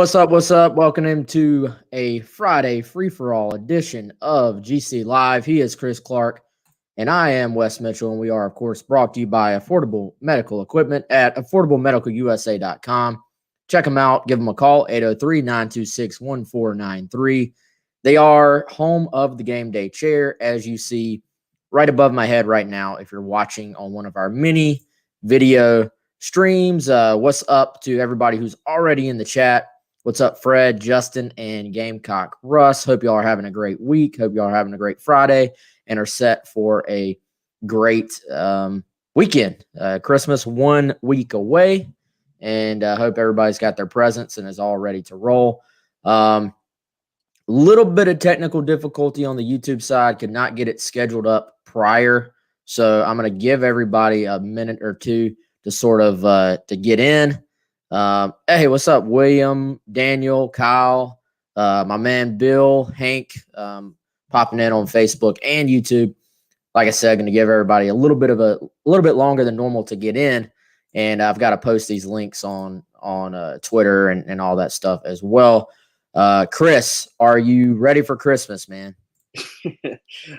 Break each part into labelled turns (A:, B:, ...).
A: What's up? What's up? Welcome into a Friday free-for-all edition of GC Live. He is Chris Clark, and I am Wes Mitchell, and we are, of course, brought to you by Affordable Medical Equipment at affordablemedicalusa.com. Check them out. Give them a call, 803-926-1493. They are home of the game day chair, as you see right above my head right now if you're watching on one of our mini video streams. What's up to everybody who's already in the chat? What's up, Fred, Justin, and Gamecock Russ? Hope y'all are having a great week. Hope y'all are having a great Friday and are set for a great weekend. Christmas 1 week away, and I hope everybody's got their presents and is all ready to roll. Little bit of technical difficulty on the YouTube side. Could not get it scheduled up prior, so I'm going to give everybody a minute or two to sort of to get in. Hey, what's up, William, Daniel, Kyle, my man Bill, Hank, popping in on Facebook and YouTube. Like I said, I'm going to give everybody a little bit longer than normal to get in, and I've got to post these links on Twitter and all that stuff as well. Chris, are you ready for Christmas, man?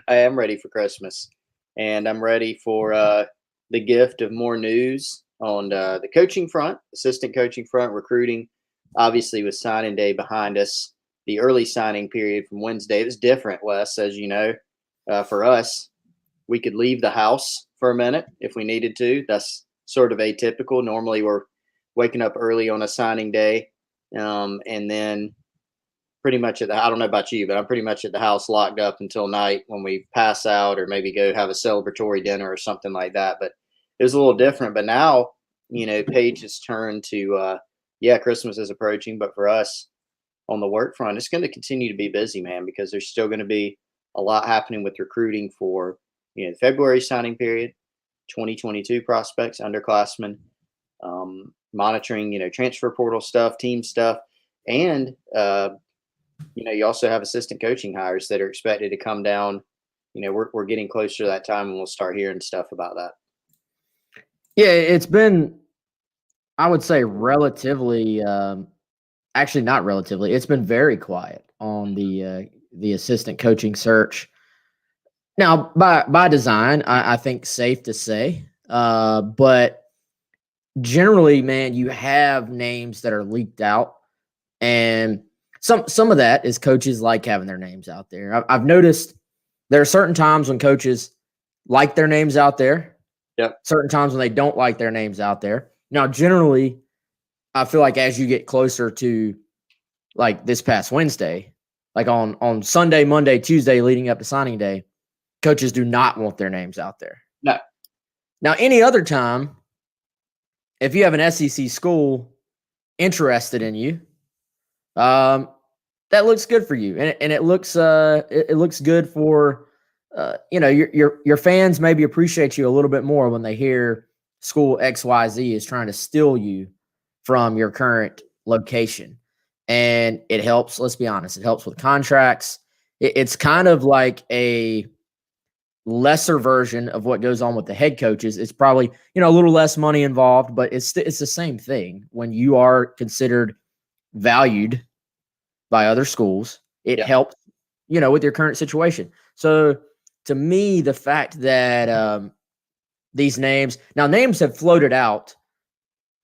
B: I am ready for Christmas, and I'm ready for the gift of more news on the coaching front, assistant coaching front, recruiting. Obviously, with signing day behind us, the early signing period from Wednesday is different, Wes, as you know. For us, we could leave the house for a minute if we needed to. That's sort of atypical. Normally, we're waking up early on a signing day, and then pretty much I don't know about you, but I'm pretty much at the house locked up until night when we pass out or maybe go have a celebratory dinner or something like that. But it was a little different. But now, page has turned to, Christmas is approaching. But for us on the work front, it's going to continue to be busy, man, because there's still going to be a lot happening with recruiting for, the February signing period, 2022 prospects, underclassmen, monitoring, transfer portal stuff, team stuff. And, you also have assistant coaching hires that are expected to come down. We're getting closer to that time, and we'll start hearing stuff about that.
A: Yeah, it's been, I would say, relatively, actually not relatively. It's been very quiet on the assistant coaching search. Now, by design, I think safe to say, but generally, man, you have names that are leaked out, and some of that is coaches like having their names out there. I've noticed there are certain times when coaches like their names out there.
B: Yep.
A: Certain times when they don't like their names out there. Now, generally, I feel like as you get closer to like this past Wednesday, like on Sunday, Monday, Tuesday, leading up to signing day, coaches do not want their names out there.
B: No.
A: Now, any other time, if you have an SEC school interested in you, that looks good for you, and it looks good for your fans. Maybe appreciate you a little bit more when they hear school XYZ is trying to steal you from your current location, and it helps. Let's be honest, it helps with contracts. It's kind of like a lesser version of what goes on with the head coaches. It's probably a little less money involved, but it's the same thing when you are considered valued by other schools. It helps, with your current situation. So to me, the fact that these names have floated out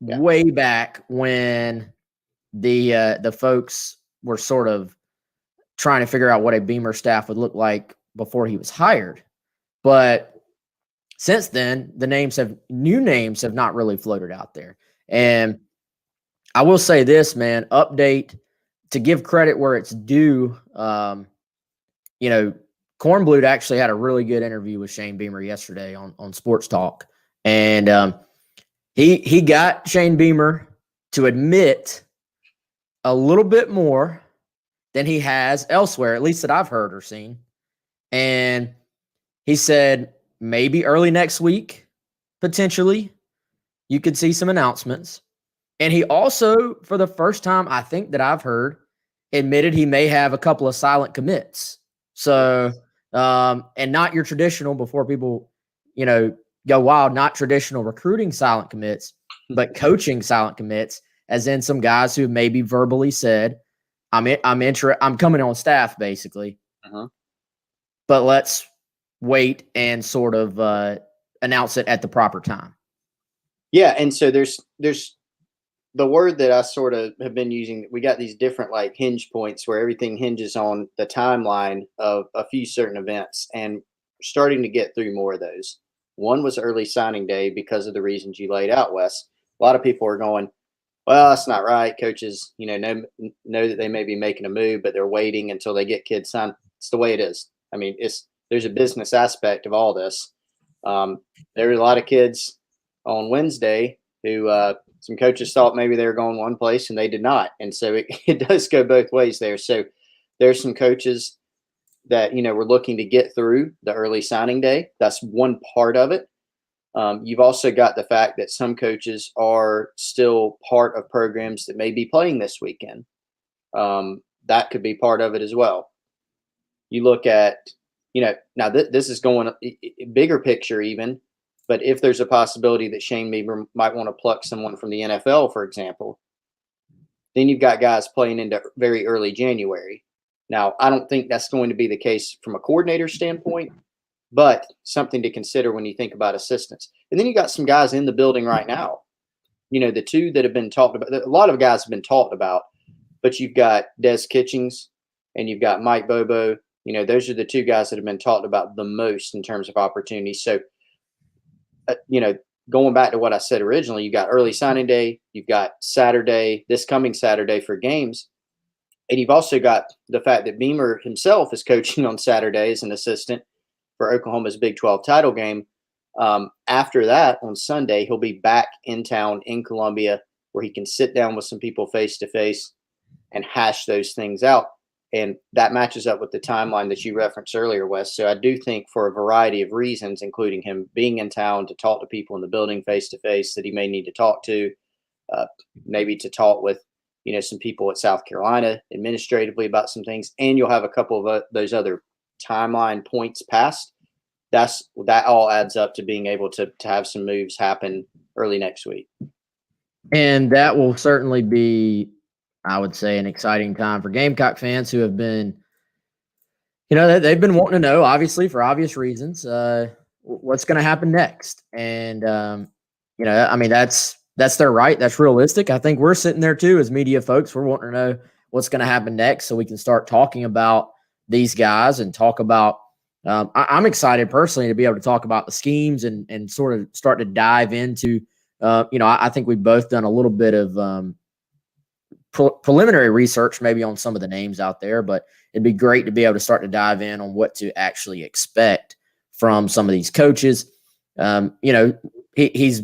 A: way back when the folks were sort of trying to figure out what a Beamer staff would look like before he was hired. But since then, new names have not really floated out there. And I will say this, man, update to give credit where it's due. Kornblut actually had a really good interview with Shane Beamer yesterday on Sports Talk. And he got Shane Beamer to admit a little bit more than he has elsewhere, at least that I've heard or seen. And he said maybe early next week, potentially, you could see some announcements. And he also, for the first time, I think that I've heard, admitted he may have a couple of silent commits. So, and not your traditional, before people, go wild, not traditional recruiting silent commits, but coaching silent commits. as in some guys who maybe verbally said, I'm coming on staff basically, but let's wait and sort of announce it at the proper time.
B: Yeah, and so there's the word that I sort of have been using. We got these different like hinge points where everything hinges on the timeline of a few certain events, and we're starting to get through more of those. One was early signing day because of the reasons you laid out, Wes. A lot of people are going, well, that's not right. Coaches, know that they may be making a move, but they're waiting until they get kids signed. It's the way it is. I mean, there's a business aspect of all this. There were a lot of kids on Wednesday who some coaches thought maybe they were going one place and they did not. And so it does go both ways there. So there's some coaches that, we're looking to get through the early signing day. That's one part of it. You've also got the fact that some coaches are still part of programs that may be playing this weekend. That could be part of it as well. You look at, now this is going bigger picture even, but if there's a possibility that Shane Bieber might want to pluck someone from the NFL, for example, then you've got guys playing into very early January. Now, I don't think that's going to be the case from a coordinator standpoint, but something to consider when you think about assistants. And then you got some guys in the building right now. The two that have been talked about, a lot of guys have been talked about, but you've got Des Kitchings and you've got Mike Bobo. Those are the two guys that have been talked about the most in terms of opportunities. So, going back to what I said originally, you got early signing day, you've got Saturday, this coming Saturday for games. And you've also got the fact that Beamer himself is coaching on Saturday as an assistant for Oklahoma's Big 12 title game. After that, on Sunday, he'll be back in town in Columbia where he can sit down with some people face to face and hash those things out. And that matches up with the timeline that you referenced earlier, Wes. So I do think for a variety of reasons, including him being in town to talk to people in the building face to face that he may need to talk to, maybe to talk with, some people at South Carolina administratively about some things, and you'll have a couple of those other timeline points passed. That all adds up to being able to have some moves happen early next week.
A: And that will certainly be, I would say, an exciting time for Gamecock fans who have been, they've been wanting to know, obviously, for obvious reasons, what's going to happen next. And, that's their right. That's realistic. I think we're sitting there too as media folks. We're wanting to know what's going to happen next so we can start talking about these guys and talk about I'm excited personally to be able to talk about the schemes and sort of start to dive into, I think we've both done a little bit of preliminary research maybe on some of the names out there, but it'd be great to be able to start to dive in on what to actually expect from some of these coaches. He's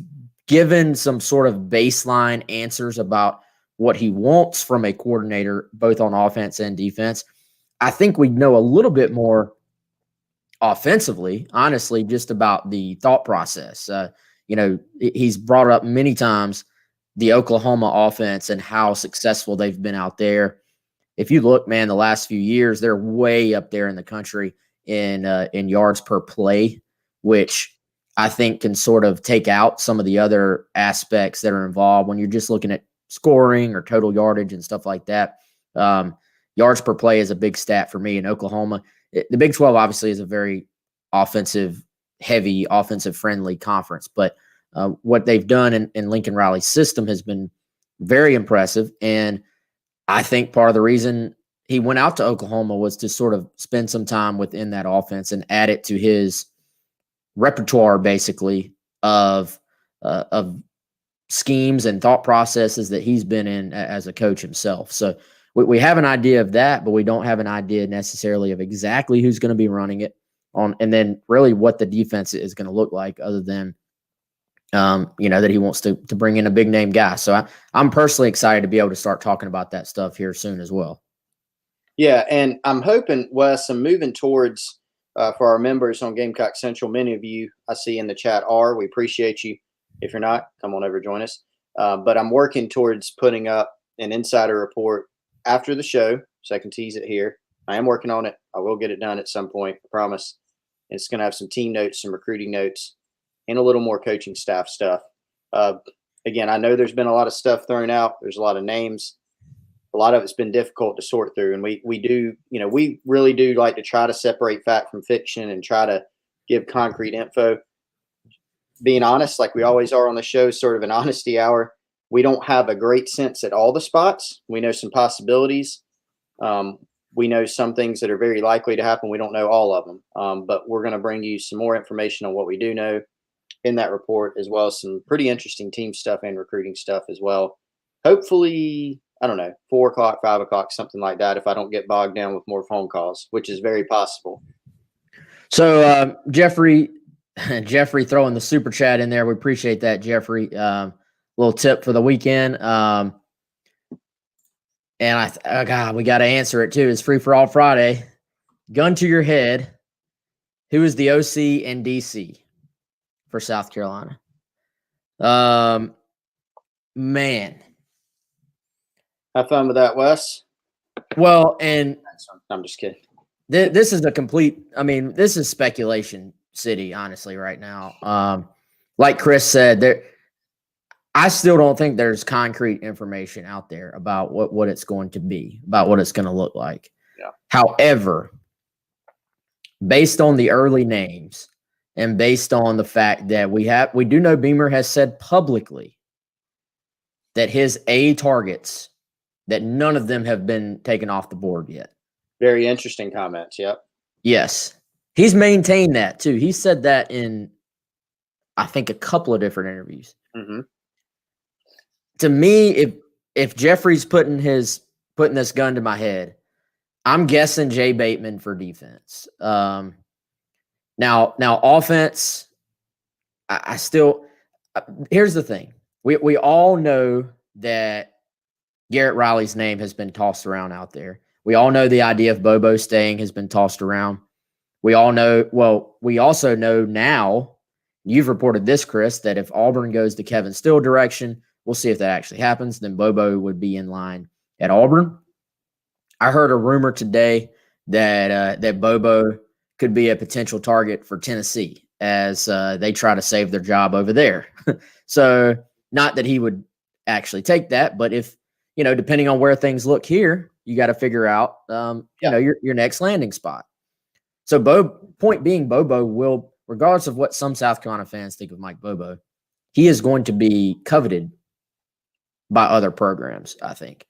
A: given some sort of baseline answers about what he wants from a coordinator, both on offense and defense. I think we know a little bit more offensively, honestly, just about the thought process. He's brought up many times the Oklahoma offense and how successful they've been out there. If you look, man, the last few years, they're way up there in the country in yards per play, which I think can sort of take out some of the other aspects that are involved when you're just looking at scoring or total yardage and stuff like that. Yards per play is a big stat for me in Oklahoma. The Big 12 obviously is a very offensive-heavy, offensive-friendly conference, but what they've done in Lincoln Riley's system has been very impressive. And I think part of the reason he went out to Oklahoma was to sort of spend some time within that offense and add it to his repertoire, basically, of schemes and thought processes that he's been in as a coach himself. So we have an idea of that, but we don't have an idea necessarily of exactly who's going to be running it on, and then really what the defense is going to look like, other than that he wants to bring in a big name guy. So I'm personally excited to be able to start talking about that stuff here soon as well.
B: Yeah, and I'm hoping, Wes, I'm moving towards for our members on Gamecock Central. Many of you I see in the chat are. We appreciate you. If you're not, come on over, join us. But I'm working towards putting up an insider report after the show, so I can tease it here. I am working on it. I will get it done at some point, I promise. And it's going to have some team notes, some recruiting notes, and a little more coaching staff stuff. again, I know there's been a lot of stuff thrown out. There's a lot of names. A lot of it's been difficult to sort through, and we do, we really do like to try to separate fact from fiction and try to give concrete info. Being honest, like we always are on the show, sort of an honesty hour. We don't have a great sense at all the spots. We know some possibilities. We know some things that are very likely to happen. We don't know all of them, but we're going to bring you some more information on what we do know in that report, as well as some pretty interesting team stuff and recruiting stuff as well. Hopefully, I don't know, 4 o'clock, 5 o'clock, something like that, if I don't get bogged down with more phone calls, which is very possible.
A: So Jeffrey throwing the super chat in there. We appreciate that, Jeffrey. Little tip for the weekend. And God, we got to answer it too. It's Free for All Friday. Gun to your head. Who is the OC and DC for South Carolina? Man.
B: Have fun with that, Wes.
A: Well, and
B: I'm just kidding.
A: This is this is speculation city, honestly, right now. Like Chris said, I still don't think there's concrete information out there about what it's going to be, about what it's going to look like.
B: Yeah.
A: However, based on the early names and based on the fact that we do know Beamer has said publicly that his A targets, that none of them have been taken off the board yet.
B: Very interesting comments. Yep. Yes.
A: He's maintained that too. He said that in, I think, a couple of different interviews.
B: Mm-hmm.
A: To me, if Jeffrey's putting this gun to my head, I'm guessing Jay Bateman for defense. Now offense, I still, here's the thing. We all know that Garrett Riley's name has been tossed around out there. We all know the idea of Bobo staying has been tossed around. We also know now, you've reported this, Chris, that if Auburn goes the Kevin Steele direction, we'll see if that actually happens, then Bobo would be in line at Auburn. I heard a rumor today that Bobo could be a potential target for Tennessee as they try to save their job over there. So not that he would actually take that, but if, depending on where things look here, you got to figure out, your next landing spot. So point being, Bobo will, regardless of what some South Carolina fans think of Mike Bobo, he is going to be coveted by other programs, I think.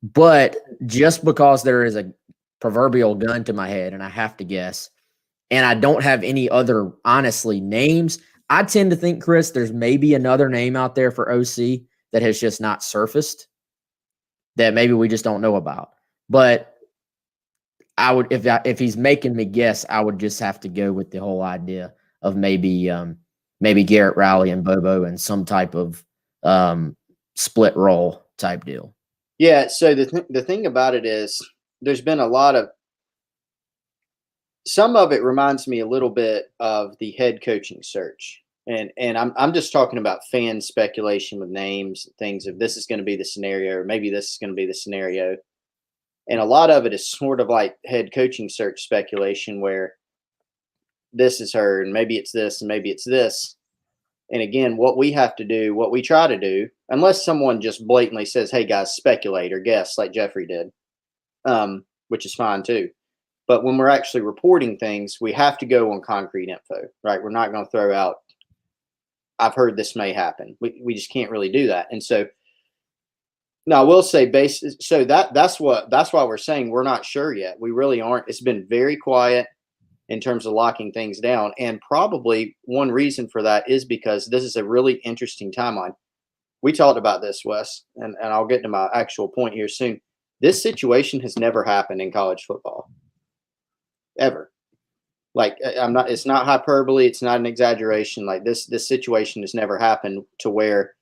A: But just because there is a proverbial gun to my head and I have to guess, and I don't have any other, honestly, names, I tend to think, Chris, there's maybe another name out there for OC that has just not surfaced that maybe we just don't know about. But I would, if he's making me guess, I would just have to go with the whole idea of maybe Garrett Riley and Bobo and some type of split role type deal.
B: Yeah. So the thing about it is, there's been a lot of, some of it reminds me a little bit of the head coaching search. And I'm just talking about fan speculation with names, things of this is going to be the scenario, or maybe this is going to be the scenario. And a lot of it is sort of like head coaching search speculation, where this is her and maybe it's this and maybe it's this. And again, what we have to do, what we try to do, unless someone just blatantly says, hey guys, speculate or guess like Jeffrey did, which is fine too. But when we're actually reporting things, we have to go on concrete info, right? We're not going to throw out, I've heard this may happen. We just can't really do that. And so, now I will say that's why we're saying we're not sure yet. We really aren't. It's been very quiet in terms of locking things down. And probably one reason for that is because this is a really interesting timeline. We talked about this, Wes, and I'll get to my actual point here soon. This situation has never happened in college football. Ever. Like, it's not hyperbole. It's not an exaggeration. Like this situation has never happened to where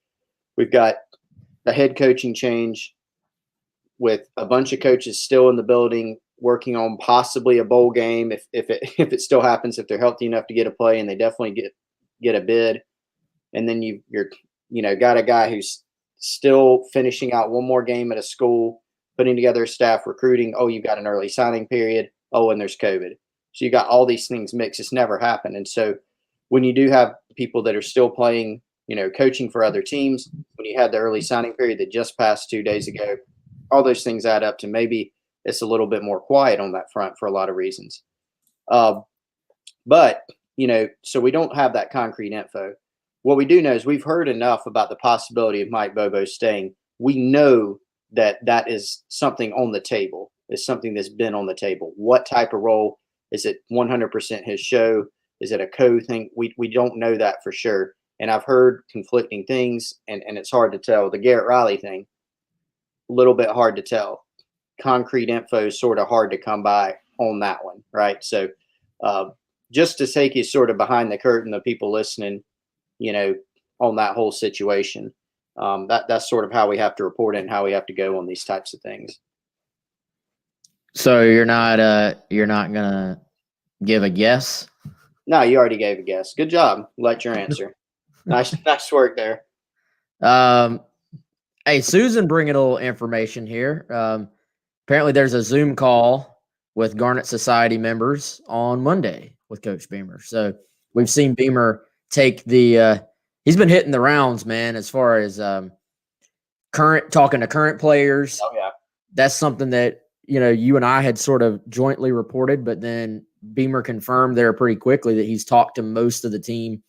B: we've got a head coaching change with a bunch of coaches still in the building working on possibly a bowl game. If it still happens, if they're healthy enough to get a play, and they definitely get a bid. And then you're got a guy who's still finishing out one more game at a school, putting together a staff, recruiting. Oh, you've got an early signing period. Oh, and there's COVID. So you got all these things mixed. It's never happened. And so when you do have people that are still playing coaching for other teams, when you had the early signing period that just passed 2 days ago, all those things add up to maybe it's a little bit more quiet on that front for a lot of reasons. But, so we don't have that concrete info. What we do know is we've heard enough about the possibility of Mike Bobo staying. We know that that is something on the table. It's something that's been on the table. What type of role? Is it 100% his show? Is it a co-thing? We don't know that for sure. And I've heard conflicting things, and it's hard to tell. The Garrett Riley thing, a little bit hard to tell. Concrete info is sort of hard to come by on that one, right? So just to take you sort of behind the curtain, the people listening, on that whole situation, that's sort of how we have to report it and how we have to go on these types of things.
A: So you're not gonna give a guess?
B: No, you already gave a guess. Good job. Let your answer. Nice work there.
A: Hey, Susan, bringing a little information here. Apparently, there's a Zoom call with Garnet Society members on Monday with Coach Beamer. So we've seen Beamer take the. He's been hitting the rounds, man. As far as talking to current players.
B: Oh yeah,
A: that's something that you and I had sort of jointly reported, but then Beamer confirmed there pretty quickly that he's talked to most of the team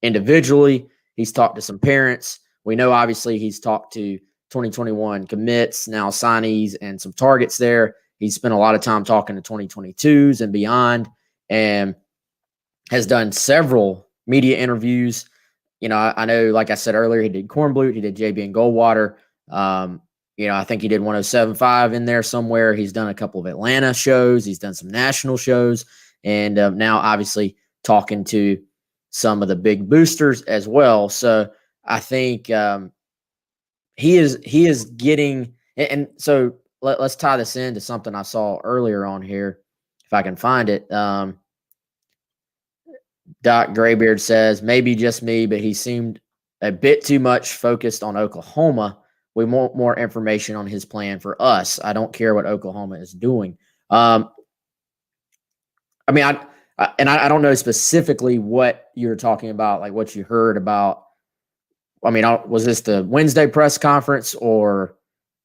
A: individually. He's talked to some parents. We know, obviously, he's talked to 2021 commits, now signees, and some targets there. He's spent a lot of time talking to 2022s and beyond, and has done several media interviews. I know, like I said earlier, he did Kornblut, he did JB and Goldwater. I think he did 107.5 in there somewhere. He's done a couple of Atlanta shows. He's done some national shows, and now obviously talking to some of the big boosters as well. So I think he is getting, and so let's tie this into something I saw earlier on here, if I can find it. Doc Graybeard says, maybe just me, but he seemed a bit too much focused on Oklahoma. We want more information on his plan for us. I don't care what Oklahoma is doing. I don't know specifically what you're talking about, like what you heard about. Was this the Wednesday press conference, or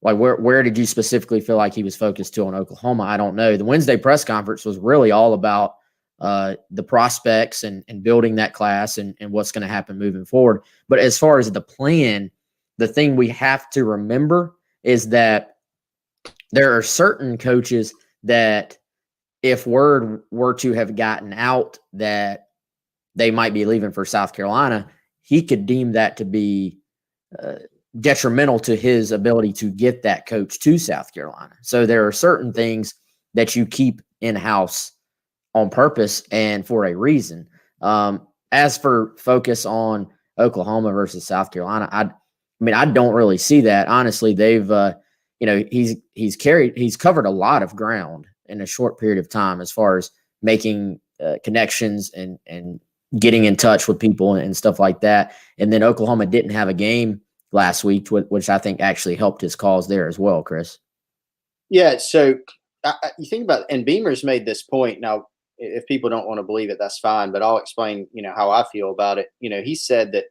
A: like where did you specifically feel like he was focused to on Oklahoma? I don't know. The Wednesday press conference was really all about the prospects and building that class and what's going to happen moving forward. But as far as the plan, the thing we have to remember is that there are certain coaches that if word were to have gotten out that they might be leaving for South Carolina, he could deem that to be detrimental to his ability to get that coach to South Carolina. So there are certain things that you keep in-house on purpose and for a reason. As for focus on Oklahoma versus South Carolina, I don't really see that. Honestly, they've, he's covered a lot of ground in a short period of time as far as making connections and getting in touch with people and stuff like that. And then Oklahoma didn't have a game last week, which I think actually helped his cause there as well, Chris.
B: Yeah. So you think about it, and Beamer's made this point. Now, if people don't want to believe it, that's fine, but I'll explain, how I feel about it. He said that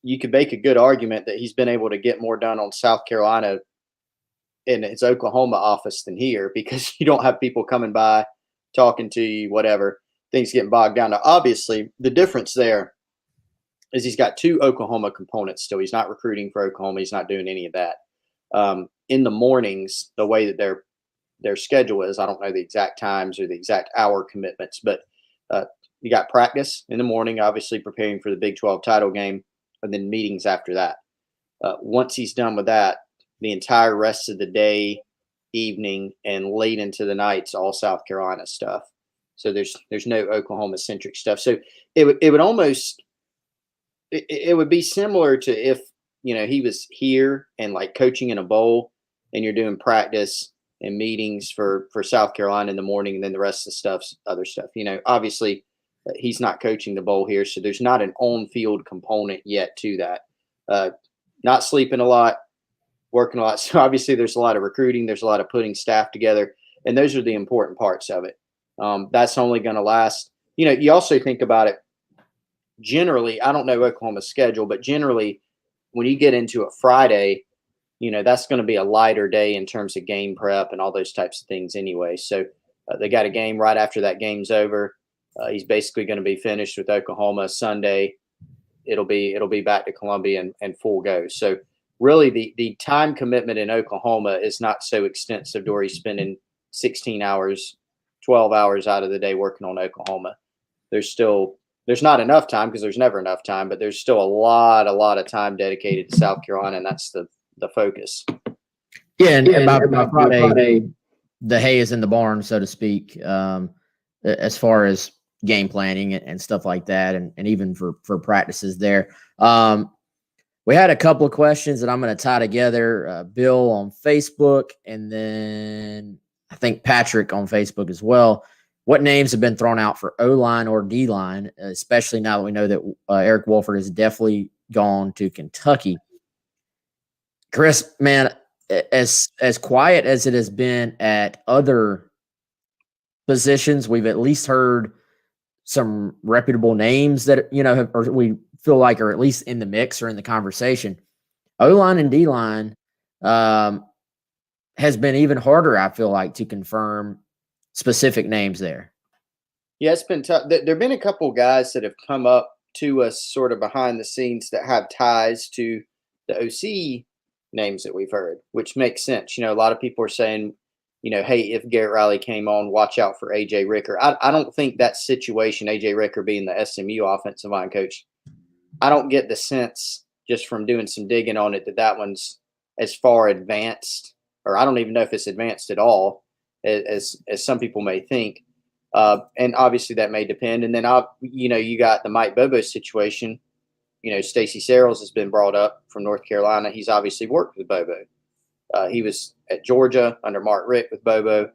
B: you could make a good argument that he's been able to get more done on South Carolina in his Oklahoma office than here, because you don't have people coming by talking to you, whatever, things getting bogged down. Now, obviously, the difference there is he's got two Oklahoma components still. He's not recruiting for Oklahoma. He's not doing any of that. In the mornings, the way that their schedule is, I don't know the exact times or the exact hour commitments, but you got practice in the morning, obviously preparing for the Big 12 title game, and then meetings after that. Once he's done with that, the entire rest of the day, evening, and late into the night's all South Carolina stuff. So there's no Oklahoma centric stuff. So it would almost it would be similar to if he was here and like coaching in a bowl, and you're doing practice and meetings for South Carolina in the morning, and then the rest of the stuff's other stuff. Obviously he's not coaching the bowl here, so there's not an on-field component yet to that. Not sleeping a lot, working a lot. So obviously there's a lot of recruiting, there's a lot of putting staff together, and those are the important parts of it. That's only going to last. You also think about it. generally, I don't know Oklahoma's schedule, but generally, when you get into a Friday, that's going to be a lighter day in terms of game prep and all those types of things anyway. So they got a game right after that game's over. He's basically going to be finished with Oklahoma Sunday. It'll be back to Columbia and full go. So really the time commitment in Oklahoma is not so extensive to where he's spending 16 hours, 12 hours out of the day working on Oklahoma. There's not enough time because there's never enough time, but there's still a lot of time dedicated to South Carolina, and that's the focus.
A: Yeah, and by Friday, the hay is in the barn, so to speak, as far as game planning and stuff like that, and even for practices there. We had a couple of questions that I'm going to tie together. Bill on Facebook, and then I think Patrick on Facebook as well. What names have been thrown out for O-line or D-line, especially now that we know that Eric Wolford has definitely gone to Kentucky? Chris, man, as quiet as it has been at other positions, we've at least heard some reputable names that, or we feel like are at least in the mix or in the conversation. O-line and D-line has been even harder, I feel like, to confirm specific names there.
B: Yeah, it's been tough. There have been a couple guys that have come up to us sort of behind the scenes that have ties to the OC names that we've heard, which makes sense. A lot of people are saying, hey, if Garrett Riley came on, watch out for AJ Ricker. I don't think that situation, AJ Ricker being the SMU offensive line coach, I don't get the sense just from doing some digging on it that one's as far advanced, or I don't even know if it's advanced at all, as some people may think. And obviously that may depend. And then, you got the Mike Bobo situation. Stacey Searles has been brought up from North Carolina. He's obviously worked with Bobo. He was at Georgia under Mark Richt with Bobo.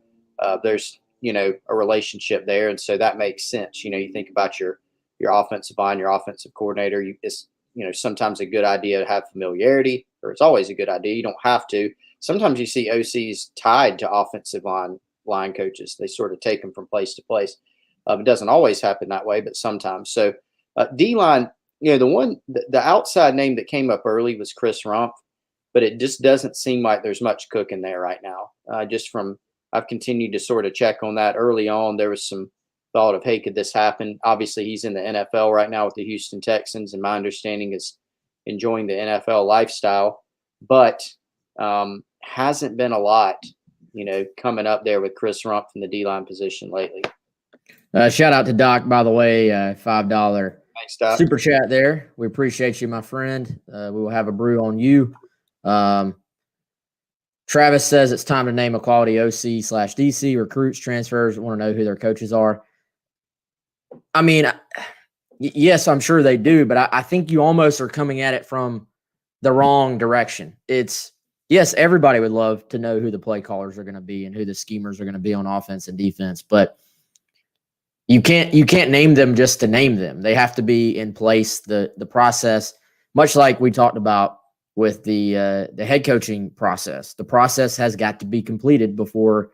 B: There's, a relationship there. And so that makes sense. You think about your offensive line, your offensive coordinator. It's, sometimes a good idea to have familiarity, or it's always a good idea. You don't have to. Sometimes you see OCs tied to offensive line coaches. They sort of take them from place to place. It doesn't always happen that way, but sometimes. So D-line, the outside name that came up early was Chris Rumpf, but it just doesn't seem like there's much cooking there right now. I've continued to sort of check on that. Early on, there was some thought of, hey, could this happen? Obviously, he's in the NFL right now with the Houston Texans, and my understanding is enjoying the NFL lifestyle, but hasn't been a lot, coming up there with Chris Rumpf in the D-line position lately.
A: Shout out to Doc, by the way, $5
B: Thanks, Doc.
A: super chat there. We appreciate you, my friend. We will have a brew on you. Travis says it's time to name a quality OC/DC, recruits, transfers, want to know who their coaches are. I mean, yes, I'm sure they do, but I think you almost are coming at it from the wrong direction. Yes, everybody would love to know who the play callers are going to be and who the schemers are going to be on offense and defense, but you can't name them just to name them. They have to be in place. The process, much like we talked about with the head coaching process, the process has got to be completed before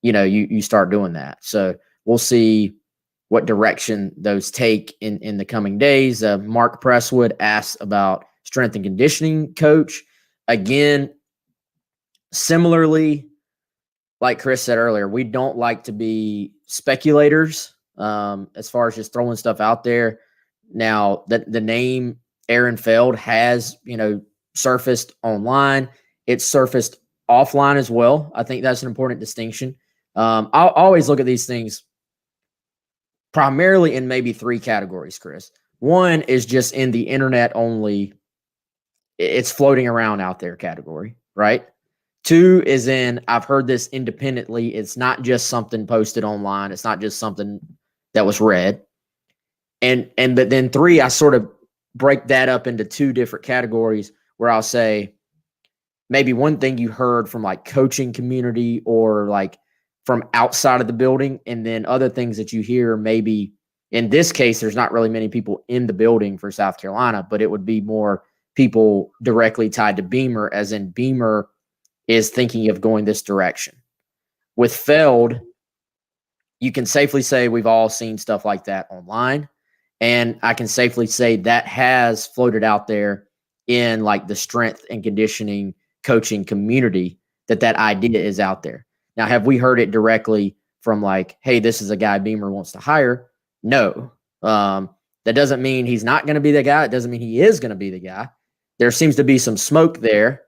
A: you start doing that. So we'll see what direction those take in the coming days. Mark Presswood asks about strength and conditioning coach. Again, similarly, like Chris said earlier, we don't like to be speculators as far as just throwing stuff out there. Now, the name Aaron Feld has, surfaced online. It's surfaced offline as well. I think that's an important distinction. I'll always look at these things primarily in maybe three categories, Chris. One is just in the internet only, it's floating around out there category, right? Two is in, I've heard this independently. It's not just something posted online. It's not just something that was read. But then three, I sort of break that up into two different categories where I'll say maybe one thing you heard from like coaching community or like from outside of the building, and then other things that you hear maybe in this case, there's not really many people in the building for South Carolina, but it would be more people directly tied to Beamer, as in Beamer is thinking of going this direction. With Feld, you can safely say we've all seen stuff like that online. And I can safely say that has floated out there in like the strength and conditioning coaching community, that idea is out there. Now, have we heard it directly from like, hey, this is a guy Beamer wants to hire? No. That doesn't mean he's not going to be the guy. It doesn't mean he is going to be the guy. There seems to be some smoke there,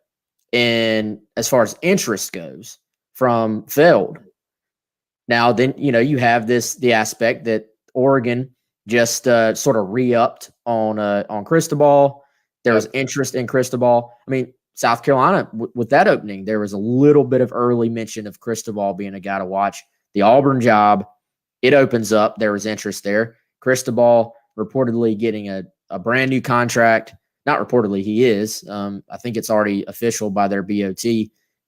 A: and as far as interest goes from Feld. Now, then, you have the aspect that Oregon just sort of re-upped on Cristobal. There was interest in Cristobal. I mean, South Carolina, with that opening, there was a little bit of early mention of Cristobal being a guy to watch. The Auburn job, it opens up. There was interest there. Cristobal reportedly getting a brand new contract. Not reportedly, he is. I think it's already official by their BOT.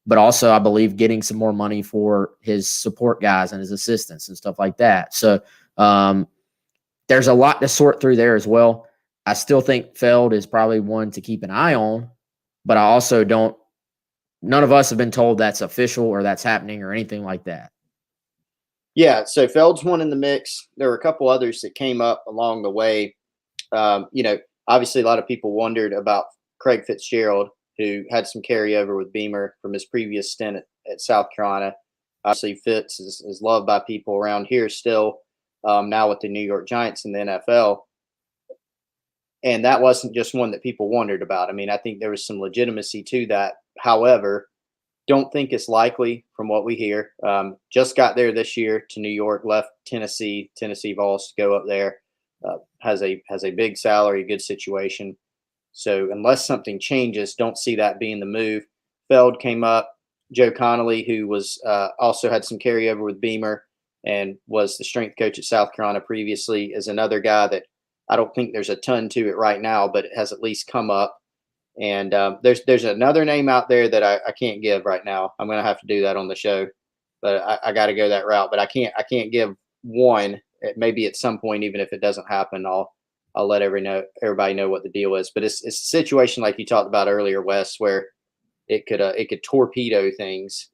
A: But also, I believe, getting some more money for his support guys and his assistants and stuff like that. So there's a lot to sort through there as well. I still think Feld is probably one to keep an eye on, but I also don't – none of us have been told that's official or that's happening or anything like that.
B: Yeah, so Feld's one in the mix. There were a couple others that came up along the way. Obviously a lot of people wondered about Craig Fitzgerald, who had some carryover with Beamer from his previous stint at South Carolina. Obviously, Fitz is loved by people around here still, now with the New York Giants in the NFL. And that wasn't just one that people wondered about. I mean, I think there was some legitimacy to that. However, don't think it's likely from what we hear. Just got there this year to New York, left Tennessee Vols to go up there. Has a big salary, good situation. So unless something changes, don't see that being the move. Feld came up. Joe Connolly, who was also had some carryover with Beamer and was the strength coach at South Carolina previously, is another guy that I don't think there's a ton to it right now, but it has at least come up. And there's another name out there that I can't give right now. I'm going to have to do that on the show, but I got to go that route. But I can't give one. Maybe at some point, even if it doesn't happen, I'll let everybody know what the deal is. But it's a situation like you talked about earlier, Wes, where it could torpedo things,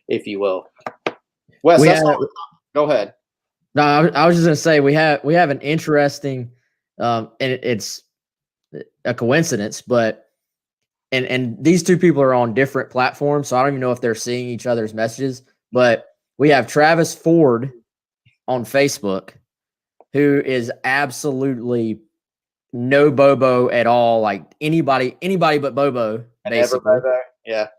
B: if you will. Wes, go ahead.
A: No, I was just going to say we have an interesting, and it's a coincidence, but and these two people are on different platforms, so I don't even know if they're seeing each other's messages. But we have Travis Ford on Facebook, who is absolutely no Bobo at all. Like anybody but Bobo, basically.
B: Bobo.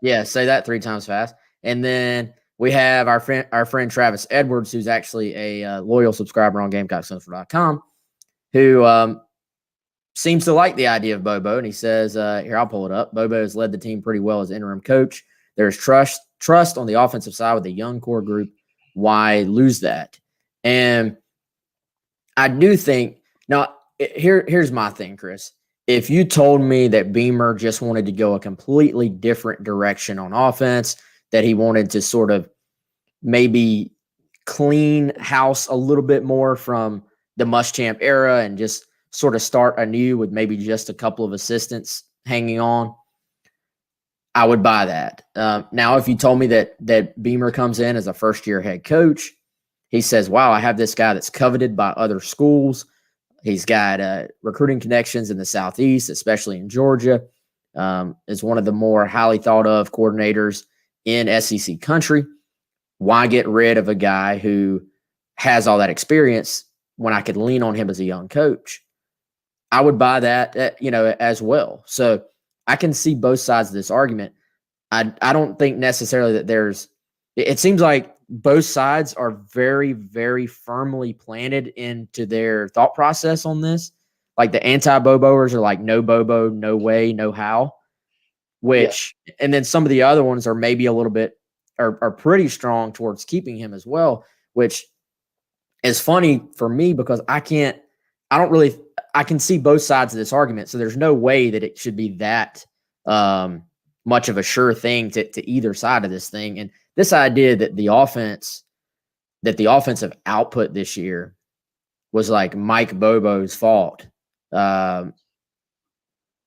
B: Yeah.
A: Say that 3 times fast. And then we have our friend Travis Edwards, who's actually a loyal subscriber on GamecockCentral.com, who seems to like the idea of Bobo. And he says, here, I'll pull it up. Bobo has led the team pretty well as interim coach. There's trust on the offensive side with a young core group. Why lose that? And I do think now here's my thing, Chris. If you told me that Beamer just wanted to go a completely different direction on offense, that he wanted to sort of maybe clean house a little bit more from the Muschamp era and just sort of start anew with maybe just a couple of assistants hanging on, I would buy that. Now, if you told me that Beamer comes in as a first-year head coach, he says, wow, I have this guy that's coveted by other schools. He's got recruiting connections in the Southeast, especially in Georgia. Is one of the more highly thought of coordinators in SEC country. Why get rid of a guy who has all that experience when I could lean on him as a young coach? I would buy that, as well. So I can see both sides of this argument. I don't think necessarily that it seems like both sides are very, very firmly planted into their thought process on this. Like the anti-Boboers are like, no Bobo, no way, no how. And then some of the other ones are maybe a little bit, are pretty strong towards keeping him as well, which is funny for me because I can see both sides of this argument. So there's no way that it should be that much of a sure thing to either side of this thing. And this idea that the offensive output this year was like Mike Bobo's fault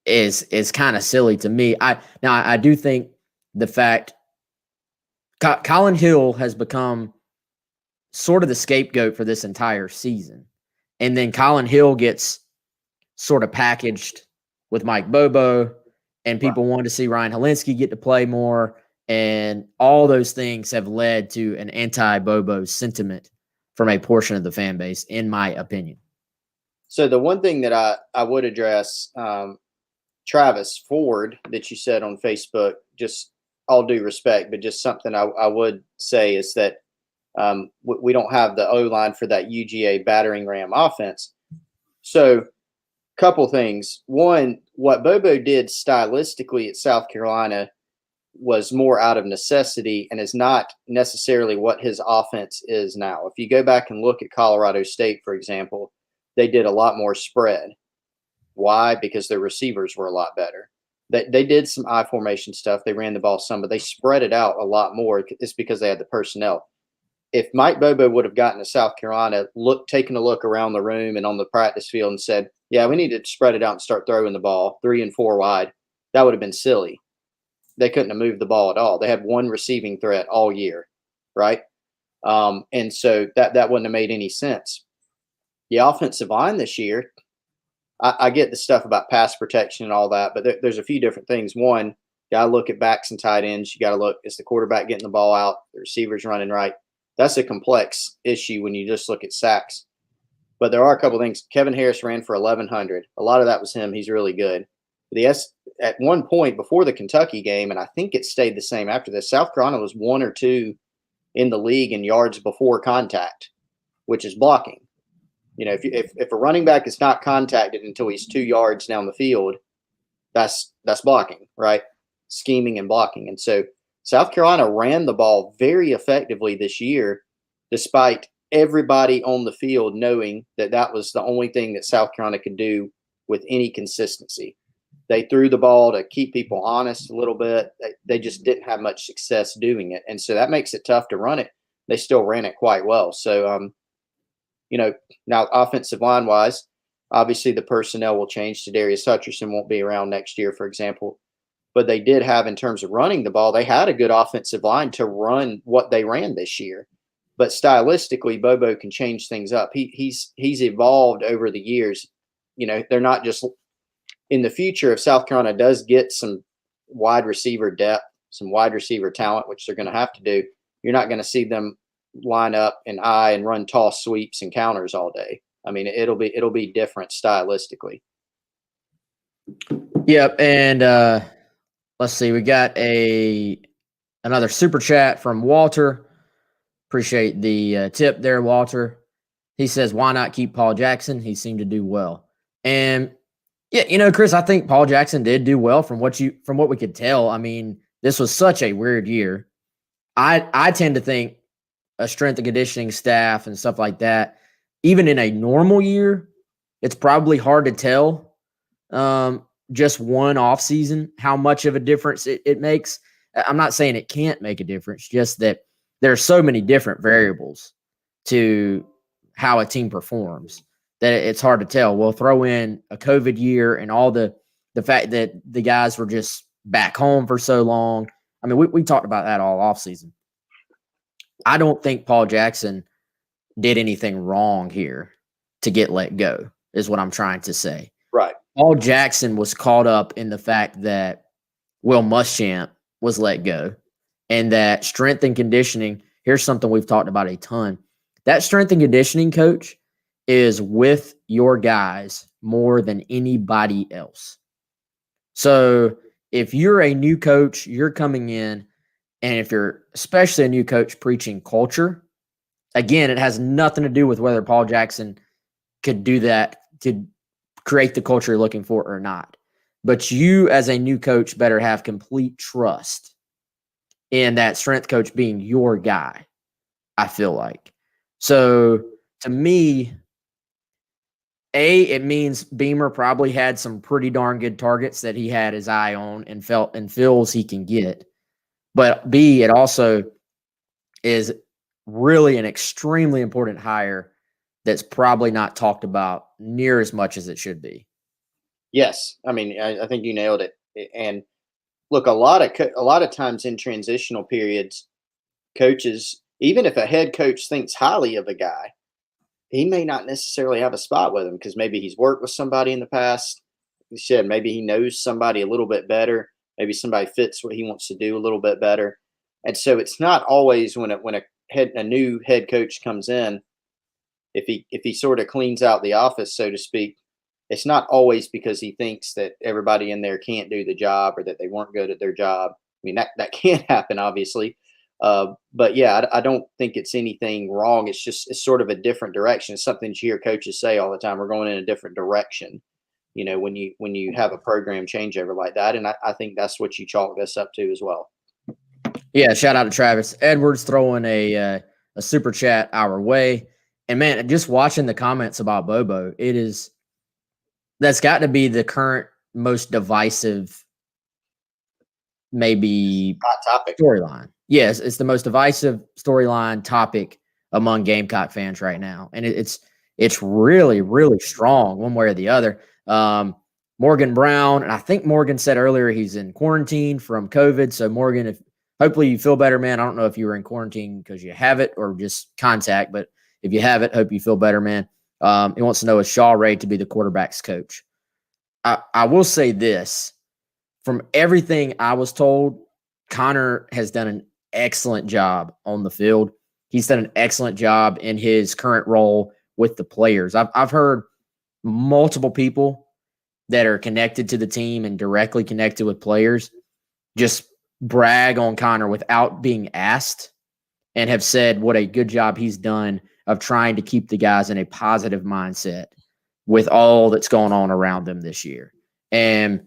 A: is kind of silly to me. I do think the fact Colin Hill has become sort of the scapegoat for this entire season. And then Colin Hill gets sort of packaged with Mike Bobo, and people wanted to see Ryan Helinski get to play more. And all those things have led to an anti-Bobo sentiment from a portion of the fan base, in my opinion.
B: So the one thing that I would address, Travis Ford, that you said on Facebook, just all due respect, but just something I would say is that we don't have the O-line for that UGA battering ram offense. So couple things. One, what Bobo did stylistically at South Carolina was more out of necessity and is not necessarily what his offense is now. If you go back and look at Colorado State, for example, they did a lot more spread. Why? Because their receivers were a lot better. They did some I formation stuff. They ran the ball some, but they spread it out a lot more. It's because they had the personnel. If Mike Bobo would have gotten to South Carolina, taken a look around the room and on the practice field and said, yeah, we need to spread it out and start throwing the ball 3 and 4 wide, that would have been silly. They couldn't have moved the ball at all. They had one receiving threat all year, right? And so that wouldn't have made any sense. The offensive line this year, I get the stuff about pass protection and all that, but there's a few different things. One, you got to look at backs and tight ends. You got to look, is the quarterback getting the ball out? The receiver's running right. That's a complex issue when you just look at sacks. But there are a couple of things. Kevin Harris ran for 1,100. A lot of that was him. He's really good. At one point before the Kentucky game, and I think it stayed the same after this, South Carolina was 1 or 2 in the league in yards before contact, which is blocking. You know, if a running back is not contacted until he's 2 yards down the field, that's blocking, right? Scheming and blocking. And so South Carolina ran the ball very effectively this year, despite everybody on the field knowing that was the only thing that South Carolina could do with any consistency. They threw the ball to keep people honest a little bit. They just didn't have much success doing it. And so that makes it tough to run it. They still ran it quite well. So, now offensive line wise, obviously the personnel will change. Darius Hutcherson won't be around next year, for example. But they did have, in terms of running the ball, they had a good offensive line to run what they ran this year. But stylistically, Bobo can change things up. He's evolved over the years. You know, they're not just in the future. If South Carolina does get some wide receiver depth, some wide receiver talent, which they're going to have to do, you're not going to see them line up and run toss sweeps and counters all day. I mean, it'll be different stylistically.
A: Yep, and let's see. We got another super chat from Walter. Appreciate the tip there, Walter. He says, why not keep Paul Jackson? He seemed to do well. And yeah, Chris, I think Paul Jackson did do well from what we could tell. I mean, this was such a weird year. I tend to think a strength and conditioning staff and stuff like that, even in a normal year, it's probably hard to tell just one off season how much of a difference it makes. I'm not saying it can't make a difference, just that there are so many different variables to how a team performs that it's hard to tell. We'll throw in a COVID year and all the fact that the guys were just back home for so long. I mean, we talked about that all offseason. I don't think Paul Jackson did anything wrong here to get let go, is what I'm trying to say.
B: Right.
A: Paul Jackson was caught up in the fact that Will Muschamp was let go, and that strength and conditioning, here's something we've talked about a ton. That strength and conditioning coach is with your guys more than anybody else. So if you're a new coach, you're coming in, and if you're especially a new coach preaching culture, again, it has nothing to do with whether Paul Jackson could do that, could create the culture you're looking for or not. But you as a new coach better have complete trust in that strength coach being your guy, I feel like. So to me, it means Beamer probably had some pretty darn good targets that he had his eye on and feels he can get. But B, it also is really an extremely important hire that's probably not talked about near as much as it should be.
B: Yes. I mean, I think you nailed it. And look, a lot of times in transitional periods, coaches, even if a head coach thinks highly of a guy, he may not necessarily have a spot with him because maybe he's worked with somebody in the past. He said maybe he knows somebody a little bit better. Maybe somebody fits what he wants to do a little bit better. And so it's not always when a new head coach comes in, if he sort of cleans out the office, so to speak, it's not always because he thinks that everybody in there can't do the job or that they weren't good at their job. I mean, that can happen, obviously. But yeah, I don't think it's anything wrong. It's sort of a different direction. It's something you hear coaches say all the time. We're going in a different direction. When you have a program changeover like that, and I think that's what you chalk this up to as well.
A: Yeah, shout out to Travis Edwards throwing a super chat our way. And man, just watching the comments about Bobo, that's got to be the current most divisive, maybe
B: Hot topic.
A: storyline. Yes, it's the most divisive storyline topic among Gamecock fans right now, and it's really, really strong one way or the other. Morgan Brown, and I think Morgan said earlier he's in quarantine from COVID. So Morgan, if hopefully you feel better, man. I don't know if you were in quarantine because you have it or just contact, but if you have it, hope you feel better, man. He wants to know, is Shaw ready to be the quarterback's coach? I will say this. From everything I was told, Connor has done an excellent job on the field. He's done an excellent job in his current role with the players. I've heard multiple people that are connected to the team and directly connected with players just brag on Connor without being asked and have said what a good job he's done of trying to keep the guys in a positive mindset with all that's going on around them this year. And